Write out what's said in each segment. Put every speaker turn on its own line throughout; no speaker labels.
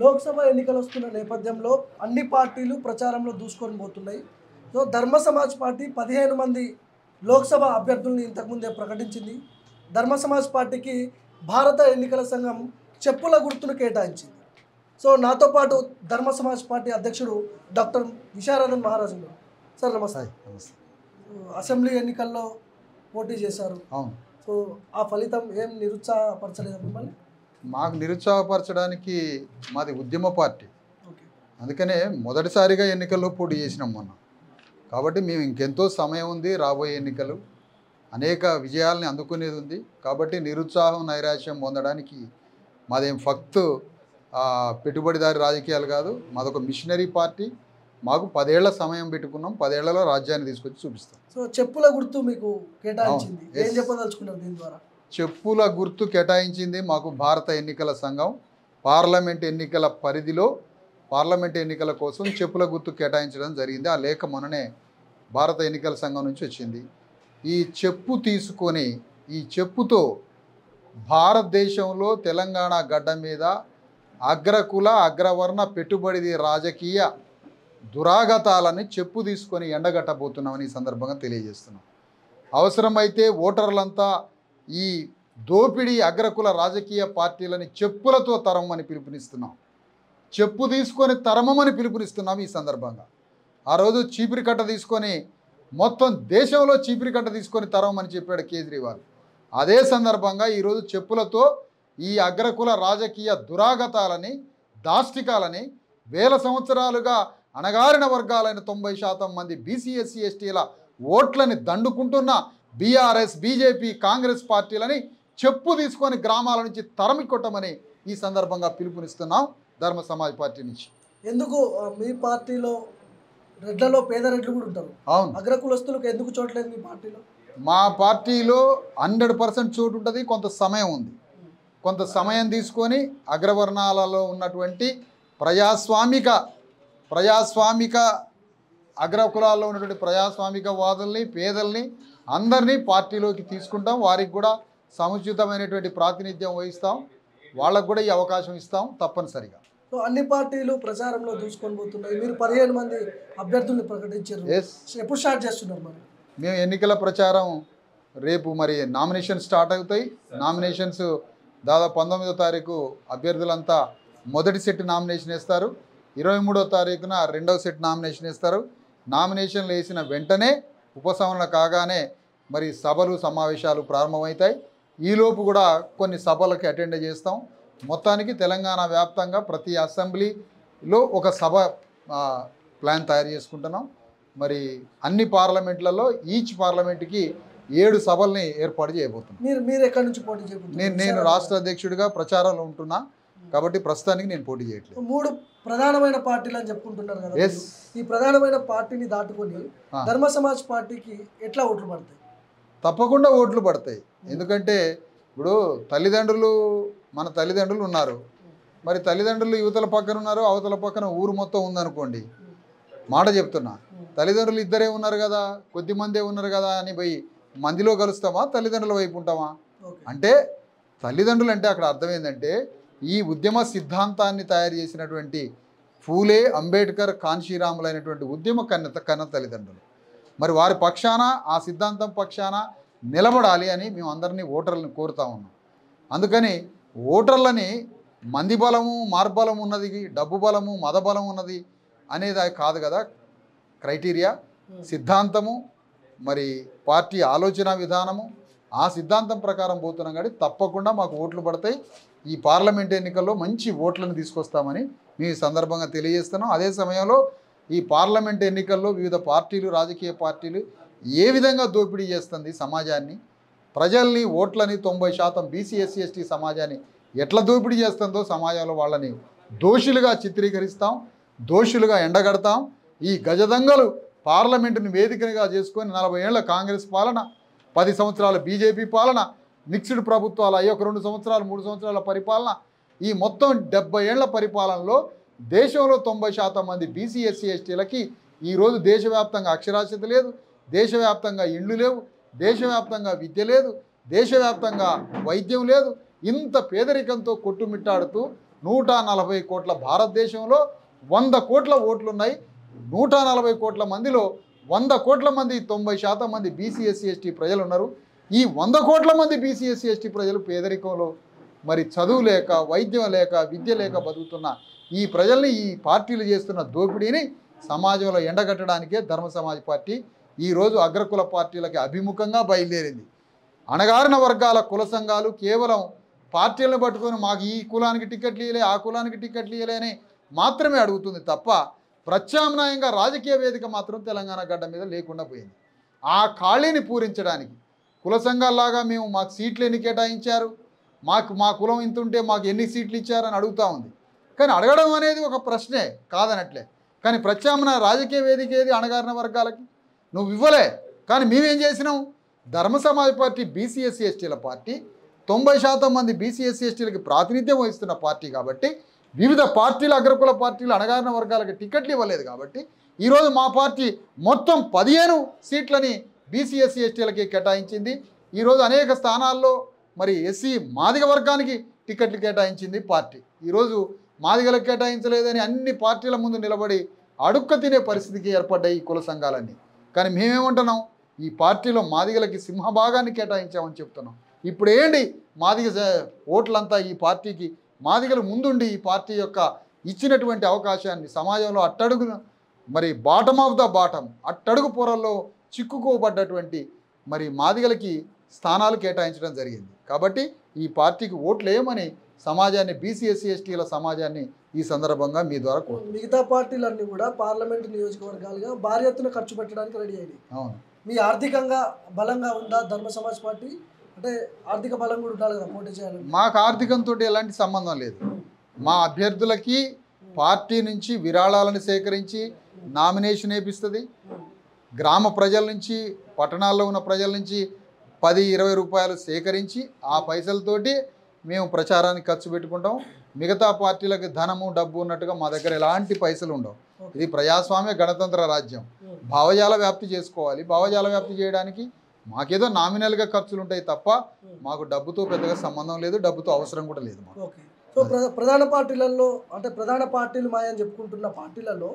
లోక్సభ ఎన్నికలు వస్తున్న నేపథ్యంలో అన్ని పార్టీలు ప్రచారంలో దూసుకొని పోతున్నాయి. సో ధర్మ సమాజ్ పార్టీ 15 మంది లోక్సభ అభ్యర్థుల్ని ఇంతకుముందే ప్రకటించింది. ధర్మ సమాజ్ పార్టీకి భారత ఎన్నికల సంఘం చెప్పుల గుర్తును కేటాయించింది. సో నాతో పాటు ధర్మ సమాజ్ పార్టీ అధ్యక్షుడు డాక్టర్ విశారదన్ మహారాజ్ గారు. సార్ నమస్తే. అసెంబ్లీ ఎన్నికల్లో పోటీ చేశారు. సో ఆ ఫలితం ఏం నిరుత్సాహపరచలేదు మిమ్మల్ని?
మాకు నిరుత్సాహపరచడానికి మాది ఉద్యమ పార్టీ, అందుకనే మొదటిసారిగా ఎన్నికల్లో పోటీ చేసినాం మొన్న. కాబట్టి మేము ఇంకెంతో సమయం ఉంది, రాబోయే ఎన్నికలు అనేక విజయాల్ని అందుకునేది ఉంది. కాబట్టి నిరుత్సాహం నైరాశ్యం పొందడానికి మాదేం ఫక్త్ పెట్టుబడిదారి రాజకీయాలు కాదు, మాదొక మిషనరీ పార్టీ. మాకు 10 ఏళ్ల సమయం పెట్టుకున్నాం, 10 ఏళ్లలో రాజ్యాన్ని తీసుకొచ్చి చూపిస్తాం.
సో చెప్పుల గుర్తు మీకు కేటాయించింది, ఏం చెప్పదలుచుకున్నారు దీని ద్వారా?
చెప్పుల గుర్తు కేటాయించింది మాకు భారత ఎన్నికల సంఘం. పార్లమెంట్ ఎన్నికల పరిధిలో పార్లమెంట్ ఎన్నికల కోసం చెప్పుల గుర్తు కేటాయించడం జరిగింది. ఆ లేఖ మొన్ననే భారత ఎన్నికల సంఘం నుంచి వచ్చింది. ఈ చెప్పు తీసుకొని ఈ చెప్పుతో భారతదేశంలో తెలంగాణ గడ్డ మీద అగ్రకుల అగ్రవర్ణ పెట్టుబడి రాజకీయ దురాగతాలని చెప్పు తీసుకొని ఎండగట్టబోతున్నామని ఈ సందర్భంగా తెలియజేస్తున్నాం. అవసరమైతే ఓటర్లంతా ఈ దోపిడీ అగ్రకుల రాజకీయ పార్టీలని చెప్పులతో తరమని పిలుపునిస్తున్నాం, చెప్పు తీసుకొని తరమని పిలుపునిస్తున్నాం. ఈ సందర్భంగా ఆ రోజు చీపిరి కట్ట తీసుకొని మొత్తం దేశంలో చీపిరి కట్ట తీసుకొని తరమని చెప్పాడు కేజ్రీవాల్. అదే సందర్భంగా ఈరోజు చెప్పులతో ఈ అగ్రకుల రాజకీయ దురాగతాలని దాష్టికాలని వేల సంవత్సరాలుగా అణగారిన వర్గాలైన 90% మంది బీసీ ఎస్సీ ఎస్టీల ఓట్లని దండుకుంటున్న బీఆర్ఎస్ బీజేపీ కాంగ్రెస్ పార్టీలని చెప్పు తీసుకొని గ్రామాల నుంచి తరమి కొట్టమని ఈ సందర్భంగా పిలుపునిస్తున్నాం ధర్మ సమాజ్ పార్టీ నుంచి.
ఎందుకు మీ పార్టీలో రెడ్లలో పేద రెడ్లు కూడా ఉంటారు?
అవును,
అగ్రకులస్తులకు ఎందుకు చోట్లేదు మీ పార్టీలో?
మా పార్టీలో 100% చోటు ఉంటుంది. కొంత సమయం ఉంది, కొంత సమయం తీసుకొని అగ్రవర్ణాలలో ఉన్నటువంటి ప్రజాస్వామిక అగ్రకులాల్లో ఉన్నటువంటి ప్రజాస్వామిక వాదుల్ని పేదల్ని అందరినీ పార్టీలోకి తీసుకుంటాం. వారికి కూడా సముచితమైనటువంటి ప్రాతినిధ్యం వహిస్తాం, వాళ్ళకు కూడా ఈ అవకాశం ఇస్తాం తప్పనిసరిగా.
సో అన్ని పార్టీలు ప్రచారంలో దూసుకొని పోతున్నాయి. మీరు 15 మంది అభ్యర్థుల్ని ప్రకటించారు, ఎప్పుడు స్టార్ట్ చేస్తున్నారు? మరి
మేము ఎన్నికల ప్రచారం రేపు మరి నామినేషన్ స్టార్ట్ అవుతాయి. నామినేషన్స్ దాదాపు 19వ తారీఖు అభ్యర్థులంతా మొదటి సెట్ నామినేషన్ వేస్తారు, 23వ తారీఖున రెండవ సెట్ నామినేషన్ వేస్తారు. నామినేషన్లు వేసిన వెంటనే ఉపసంహరణ కాగానే మరి సభలు సమావేశాలు ప్రారంభమవుతాయి. ఈలోపు కూడా కొన్ని సభలకు అటెండ్ చేస్తాం. మొత్తానికి తెలంగాణ వ్యాప్తంగా ప్రతి అసెంబ్లీలో ఒక సభ ప్లాన్ తయారు చేసుకుంటున్నాం. మరి అన్ని పార్లమెంట్లలో ఈచ్ పార్లమెంట్కి 7 సభల్ని ఏర్పాటు చేయబోతున్నాం.
మీరు ఎక్కడి నుంచి పోటీ చేయబోతున్నారు?
నేను రాష్ట్ర అధ్యక్షుడిగా ప్రచారంలో ఉంటున్నా కాబట్టి ప్రస్తుతానికి నేను పోటీ చేయట్లేదు.
3 ప్రధానమైన పార్టీలు అని చెప్పుకుంటున్నారు కదా, ఈ ప్రధానమైన పార్టీని దాటుకొని ధర్మ సమాజ్ పార్టీకి ఎట్లా ఓట్లు పడతాయి?
తప్పకుండా ఓట్లు పడతాయి. ఎందుకంటే ఇప్పుడు మన తల్లిదండ్రులు ఉన్నారు, మరి తల్లిదండ్రులు యువతల పక్కన ఉన్నారు, అవతల పక్కన ఊరు మొత్తం ఉందనుకోండి, మాట చెప్తున్నా, తల్లిదండ్రులు ఇద్దరే ఉన్నారు కదా, కొద్దిమందే ఉన్నారు కదా అని పోయి మందిలో కలుస్తామా, తల్లిదండ్రుల వైపు ఉంటామా? అంటే తల్లిదండ్రులు అంటే అక్కడ అర్థం ఏంటంటే ఈ ఉద్యమ సిద్ధాంతాన్ని తయారు చేసినటువంటి ఫూలే అంబేద్కర్ కాన్షీరాములైనటువంటి ఉద్యమ కన్న తల్లిదండ్రులు. మరి వారి పక్షాన ఆ సిద్ధాంతం పక్షాన నిలబడాలి అని మేము అందరినీ ఓటర్లను కోరుతా ఉన్నాం. అందుకని ఓటర్లని మంది బలము మార్బలం ఉన్నది, డబ్బు బలము మద బలం ఉన్నది అనేది కాదు కదా క్రైటీరియా. సిద్ధాంతము మరి పార్టీ ఆలోచన విధానము ఆ సిద్ధాంతం ప్రకారం పోతున్నాం కాబట్టి తప్పకుండా మాకు ఓట్లు పడతాయి. ఈ పార్లమెంట్ ఎన్నికల్లో మంచి ఓట్లను తీసుకొస్తామని మేము ఈ సందర్భంగా తెలియజేస్తున్నాం. అదే సమయంలో ఈ పార్లమెంట్ ఎన్నికల్లో వివిధ పార్టీలు రాజకీయ పార్టీలు ఏ విధంగా దోపిడీ చేస్తుంది సమాజాన్ని, ప్రజల్ని ఓట్లని 90% బీసీ ఎస్సీ ఎస్టీ సమాజాన్ని ఎట్లా దోపిడీ చేస్తుందో సమాజంలో వాళ్ళని దోషులుగా చిత్రీకరిస్తాం, దోషులుగా ఎండగడతాం. ఈ గజదంగలు పార్లమెంటును వేదికగా చేసుకొని 40 ఏళ్ల కాంగ్రెస్ పాలన, 10 సంవత్సరాల బీజేపీ పాలన, మిక్స్డ్ ప్రభుత్వాలు అయ్యి ఒక 2 సంవత్సరాలు 3 సంవత్సరాల పరిపాలన, ఈ మొత్తం 70 ఏళ్ల పరిపాలనలో దేశంలో 90% మంది బీసీ ఎస్సీ ఎస్టీలకి ఈరోజు దేశవ్యాప్తంగా అక్షరాస్యత లేదు, దేశవ్యాప్తంగా ఇండ్లు లేవు, దేశవ్యాప్తంగా విద్య లేదు, దేశవ్యాప్తంగా వైద్యం లేదు. ఇంత పేదరికంతో కొట్టుమిట్టాడుతూ 140 కోట్ల భారతదేశంలో 100 కోట్ల ఓట్లు ఉన్నాయి. 140 కోట్ల మందిలో 100 కోట్ల మంది 90% మంది బీసీ ఎస్సీ ఎస్టీ ప్రజలు ఉన్నారు. ఈ 100 కోట్ల మంది బీసీ ఎస్సీ ఎస్టీ ప్రజలు పేదరికంలో మరి చదువు లేక, వైద్యం లేక, విద్య లేక బతుకుతున్న ఈ ప్రజల్ని ఈ పార్టీలు చేస్తున్న దోపిడీని సమాజంలో ఎండగట్టడానికే ధర్మ సమాజ్ పార్టీ ఈరోజు అగ్రకుల పార్టీలకి అభిముఖంగా బయలుదేరింది. అణగారిన వర్గాల కుల సంఘాలు కేవలం పార్టీలను పట్టుకొని మాకు ఈ కులానికి టికెట్లు ఇవ్వలే, ఆ కులానికి టికెట్లు ఇవ్వలే అని మాత్రమే అడుగుతుంది తప్ప ప్రత్యామ్నాయంగా రాజకీయ వేదిక మాత్రం తెలంగాణ గడ్డ మీద లేకుండా పోయింది. ఆ ఖాళీని పూరించడానికి కుల సంఘాల్లాగా మాకు సీట్లు ఎన్ని కేటాయించారు, మా కులం ఇంత ఉంటే మాకు ఎన్ని సీట్లు ఇచ్చారని అడుగుతూ ఉంది. కానీ అడగడం అనేది ఒక ప్రశ్నే కాదనట్లే. కానీ ప్రత్యామ్నాయ రాజకీయ వేదిక ఏది అణగారిన వర్గాలకి? నువ్వు ఇవ్వలే. కానీ మేమేం చేసినాం? ధర్మ సమాజ్ పార్టీ బీసీ ఎస్సీ ఎస్టీల పార్టీ, 90% మంది బీసీ ఎస్సీ ఎస్టీలకి ప్రాతినిధ్యం వహిస్తున్న పార్టీ కాబట్టి వివిధ పార్టీలు అగ్రకుల పార్టీలు అణగారిన వర్గాలకి టికెట్లు ఇవ్వలేదు కాబట్టి ఈరోజు మా పార్టీ మొత్తం 15 సీట్లని బీసీ ఎస్సీ ఎస్టీలకి కేటాయించింది. ఈరోజు అనేక స్థానాల్లో మరి ఎస్సీ మాదిగ వర్గానికి టికెట్లు కేటాయించింది పార్టీ. ఈరోజు మాదిగలకు కేటాయించలేదని అన్ని పార్టీల ముందు నిలబడి అడుక్క తినే పరిస్థితికి ఏర్పడ్డాయి ఈ కుల సంఘాలన్నీ. కానీ మేమేమంటున్నాం? ఈ పార్టీలో మాదిగలకి సింహభాగాన్ని కేటాయించామని చెప్తున్నాం. ఇప్పుడు ఏంటి మాదిగ ఓట్లంతా ఈ పార్టీకి? మాదిగలు ముందుండి ఈ పార్టీ యొక్క ఇచ్చినటువంటి అవకాశాన్ని సమాజంలో అట్టడుగు మరి బాటమ్ ఆఫ్ ద బాటమ్ అట్టడుగు పొరల్లో చిక్కుకోబడ్డటువంటి మరి మాదిగలకి స్థానాలు కేటాయించడం జరిగింది. కాబట్టి ఈ పార్టీకి ఓట్లు వేయమని సమాజాన్ని బీసీ ఎస్సీ ఎస్టీల సమాజాన్ని ఈ సందర్భంగా మీ ద్వారా కోరుతున్నాను.
మిగతా పార్టీలన్నీ కూడా పార్లమెంటు నియోజకవర్గాలుగా భారీ ఎత్తున ఖర్చు పెట్టడానికి రెడీ అయ్యాయి.
అవును.
మీ ఆర్థికంగా బలంగా ఉందా ధర్మ సమాజ్ పార్టీ? అంటే ఆర్థిక బలం కూడా ఉండాలి కదా పోటీ చేయాలని.
మాకు ఆర్థికంతో ఎలాంటి సంబంధం లేదు. మా అభ్యర్థులకి పార్టీ నుంచి విరాళాలను సేకరించి నామినేషన్ వేపిస్తుంది. గ్రామ ప్రజల నుంచి, పట్టణాల్లో ఉన్న ప్రజల నుంచి 10-20 రూపాయలు సేకరించి ఆ పైసలతోటి మేము ప్రచారానికి ఖర్చు పెట్టుకుంటాం. మిగతా పార్టీలకు ధనము డబ్బు ఉన్నట్టుగా మా దగ్గర ఎలాంటి పైసలు ఉండవు. ఇది ప్రజాస్వామ్య గణతంత్ర రాజ్యం. భావజాల వ్యాప్తి చేసుకోవాలి. భావజాల వ్యాప్తి చేయడానికి మాకేదో నామినల్గా ఖర్చులు ఉంటాయి తప్ప మాకు డబ్బుతో పెద్దగా సంబంధం లేదు, డబ్బుతో అవసరం కూడా లేదు మాకు.
ఓకే. సో ప్రధాన పార్టీలలో అంటే ప్రధాన పార్టీలు మాయని చెప్పుకుంటున్న పార్టీలలో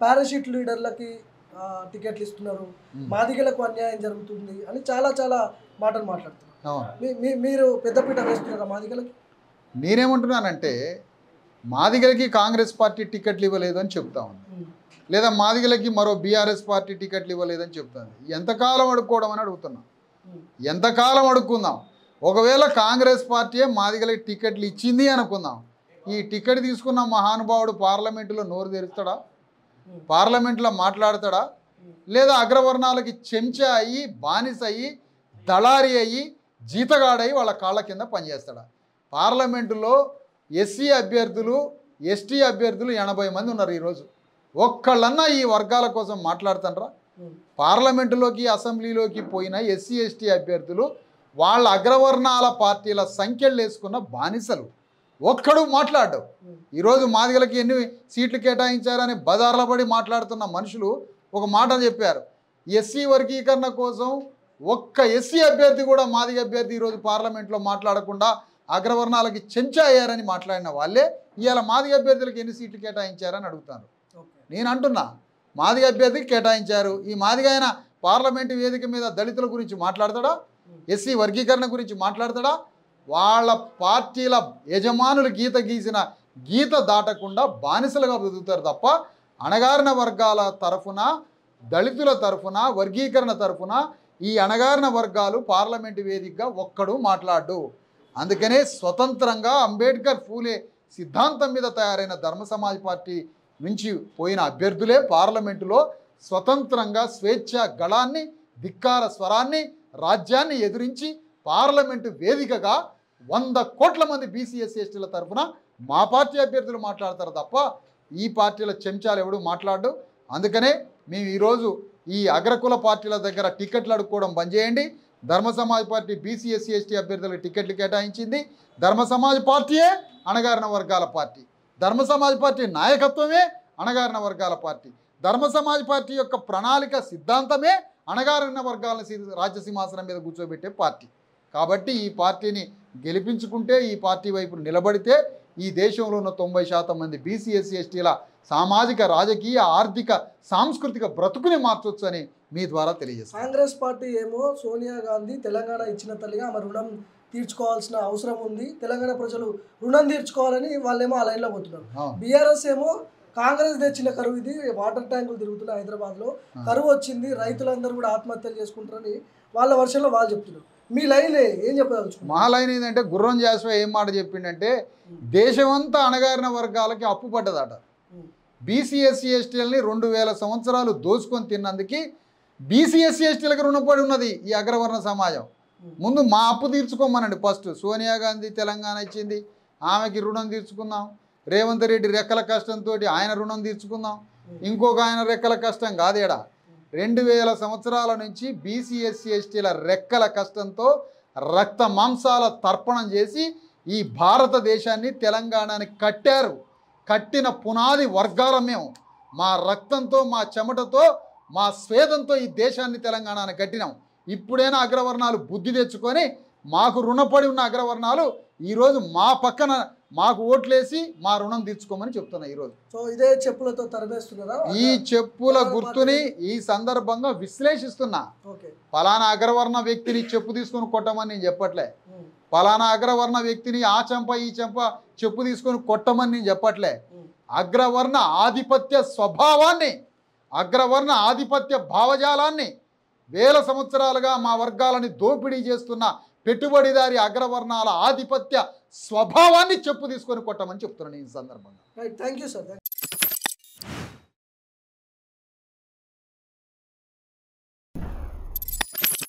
పారాషూట్ లీడర్లకి టికెట్లు ఇస్తున్నారు, మాదిగలకు అన్యాయం జరుగుతుంది అని చాలా మాటలు మాట్లాడుతున్నారు. మీరు పెద్దపీట వేస్తున్నారా మాదిగలకి?
నేనేమంటున్నానంటే మాదిగలకి కాంగ్రెస్ పార్టీ టికెట్లు ఇవ్వలేదు అని చెప్తా ఉంది, లేదా మాదిగలకి మరో బీఆర్ఎస్ పార్టీ టికెట్లు ఇవ్వలేదని చెప్తుంది. ఎంతకాలం అడుక్కోవడం అని అడుగుతున్నాం. ఎంతకాలం అడుక్కుందాం? ఒకవేళ కాంగ్రెస్ పార్టీయే మాదిగలకి టికెట్లు ఇచ్చింది అనుకుందాం, ఈ టికెట్ తీసుకున్న మహానుభావుడు పార్లమెంటులో నోరు తెరుస్తాడా? పార్లమెంట్లో మాట్లాడతాడా? లేదా అగ్రవర్ణాలకి చెంచా అయ్యి, బానిస అయ్యి, దళారి అయ్యి, జీతగాడయి వాళ్ళ కాళ్ళ కింద పనిచేస్తాడా? పార్లమెంటులో ఎస్సీ అభ్యర్థులు, ఎస్టీ అభ్యర్థులు 80 మంది ఉన్నారు. ఈరోజు ఒక్కళ్ళన్నా ఈ వర్గాల కోసం మాట్లాడుతుండ్రా? పార్లమెంటులోకి, అసెంబ్లీలోకి పోయిన ఎస్సీ ఎస్టీ అభ్యర్థులు వాళ్ళ అగ్రవర్ణాల పార్టీల సంఖ్యలు వేసుకున్న బానిసలు. ఒక్కడు మాట్లాడ్డావు. ఈరోజు మాదిగలకి ఎన్ని సీట్లు కేటాయించారని బజార్ల పడి మాట్లాడుతున్న మనుషులు ఒక మాట చెప్పారు. ఎస్సీ వర్గీకరణ కోసం ఒక్క ఎస్సీ అభ్యర్థి కూడా, మాదిగ అభ్యర్థి ఈరోజు పార్లమెంట్లో మాట్లాడకుండా అగ్రవర్ణాలకి చెంచా అయ్యారని మాట్లాడిన వాళ్ళే ఇవాళ మాదిగ అభ్యర్థులకు ఎన్ని సీట్లు కేటాయించారని అడుగుతాను. నేను అంటున్నా, మాదిగ అభ్యర్థికి కేటాయించారు. ఈ మాదిగ ఆయన పార్లమెంటు వేదిక మీద దళితుల గురించి మాట్లాడతాడా? ఎస్సీ వర్గీకరణ గురించి మాట్లాడతాడా? వాళ్ళ పార్టీల యజమానులు గీత గీసిన గీత దాటకుండా బానిసలుగా బతుకుతారు తప్ప అణగారిన వర్గాల తరఫున, దళితుల తరఫున, వర్గీకరణ తరఫున ఈ అణగారిన వర్గాలు పార్లమెంటు వేదికగా ఒక్కడు మాట్లాడు. అందుకనే స్వతంత్రంగా అంబేద్కర్, ఫూలే సిద్ధాంతం మీద తయారైన ధర్మ సమాజ్ పార్టీ నుంచి పోయిన అభ్యర్థులే పార్లమెంటులో స్వతంత్రంగా స్వేచ్ఛ గళాన్ని, ధిక్కార స్వరాన్ని, రాజ్యాన్ని ఎదిరించి పార్లమెంటు వేదికగా 100 కోట్ల మంది బీసీ ఎస్సీ ఎస్టీల తరఫున మా పార్టీ అభ్యర్థులు మాట్లాడతారు తప్ప ఈ పార్టీల చెంచాలు ఎవడు మాట్లాడు. అందుకనే మేము ఈరోజు ఈ అగ్రకుల పార్టీల దగ్గర టికెట్లు అడుక్కోవడం బంద్ చేయండి. ధర్మ Samaj party BC SC ST అభ్యర్థులకు టికెట్లు కేటాయించింది. ధర్మ సమాజ్ పార్టీయే అణగారిన వర్గాల పార్టీ. ధర్మ సమాజ్ పార్టీ నాయకత్వమే అణగారిన వర్గాల పార్టీ. ధర్మ సమాజ్ పార్టీ యొక్క ప్రణాళిక సిద్ధాంతమే అణగారిన వర్గాలను రాజ్య సింహాసనం మీద కూర్చోబెట్టే పార్టీ. కాబట్టి ఈ పార్టీని గెలిపించుకుంటే, ఈ పార్టీ వైపు నిలబడితే ఈ దేశంలో ఉన్న 90% మంది బీసీ ఎస్సీ ఎస్టీల సామాజిక రాజకీయ ఆర్థిక సాంస్కృతిక బ్రతుకుని మార్చొచ్చు అని మీ ద్వారా తెలియజేస్తాను.
కాంగ్రెస్ పార్టీ ఏమో సోనియా గాంధీ తెలంగాణ ఇచ్చిన తల్లిగా ఆమె రుణం తీర్చుకోవాల్సిన అవసరం ఉంది, తెలంగాణ ప్రజలు రుణం తీర్చుకోవాలని వాళ్ళేమో ఆ లైన్లో పోతున్నారు. బీఆర్ఎస్ ఏమో కాంగ్రెస్ తెచ్చిన కరువు ఇది, వాటర్ ట్యాంకులు తిరుగుతున్నాయి హైదరాబాద్లో, కరువు వచ్చింది, రైతులందరూ కూడా ఆత్మహత్యలు చేసుకుంటారని వాళ్ళ వర్షంలో వాళ్ళు చెప్తున్నారు. మీ లైన్ ఏం చెప్పదలుచుకున్నారు?
మా లైన్ ఏంటంటే గుర్రం జాస్వా ఏం మాట చెప్పిండంటే దేశమంతా అణగారిన వర్గాలకి అప్పు పడ్డదట. బీసీ ఎస్సీ ఎస్టీలని 2000 సంవత్సరాలు దోచుకొని తిన్నందుకు బీసీ ఎస్సీ ఎస్టీలకు రుణపడి ఉన్నది ఈ అగ్రవర్ణ సమాజం. ముందు మా అప్పు తీర్చుకోమనండి. ఫస్ట్ సోనియా గాంధీ తెలంగాణ ఇచ్చింది, ఆమెకి రుణం తీర్చుకుందాం. రేవంత్ రెడ్డి రెక్కల కష్టంతో ఆయన రుణం తీర్చుకుందాం. ఇంకొక ఆయన రెక్కల కష్టం కాదేడా. 2000 సంవత్సరాల నుంచి బీసీ ఎస్సీ ఎస్టీల రెక్కల కష్టంతో రక్త మాంసాల తర్పణం చేసి ఈ భారతదేశాన్ని తెలంగాణని కట్టారు. కట్టిన పునాది వర్గాల మేము మా రక్తంతో మా చెమటతో మా స్వేదంతో ఈ దేశాన్ని తెలంగాణని కట్టినాం. ఇప్పుడైనా అగ్రవర్ణాలు బుద్ధి తెచ్చుకొని మాకు రుణపడి ఉన్న అగ్రవర్ణాలు ఈరోజు మా పక్కన మాకు ఓట్లేసి మా రుణం తీర్చుకోమని చెప్తున్నా ఈరోజు.
సో ఇదే చెప్పులతో తరిమేస్తున్నారా?
ఈ చెప్పుల గుర్తుని ఈ సందర్భంగా విశ్లేషిస్తున్నా. ఫలానా అగ్రవర్ణ వ్యక్తిని చెప్పు తీసుకొని కొట్టమని నేను చెప్పట్లే. ఫలానా అగ్రవర్ణ వ్యక్తిని ఆ చెంప ఈ చెంప చెప్పు తీసుకొని కొట్టమని నేను చెప్పట్లే. అగ్రవర్ణ ఆధిపత్య స్వభావాన్ని, అగ్రవర్ణ ఆధిపత్య భావజాలాన్ని 1000 సంవత్సరాలుగా మా వర్గాలని దోపిడీ చేస్తున్న పెట్టుబడిదారి అగ్రవర్ణాల ఆధిపత్య స్వభావాన్ని చెప్పు తీసుకొని కొట్టమని చెప్తున్నాను ఈ సందర్భంగా.
Thank you sir.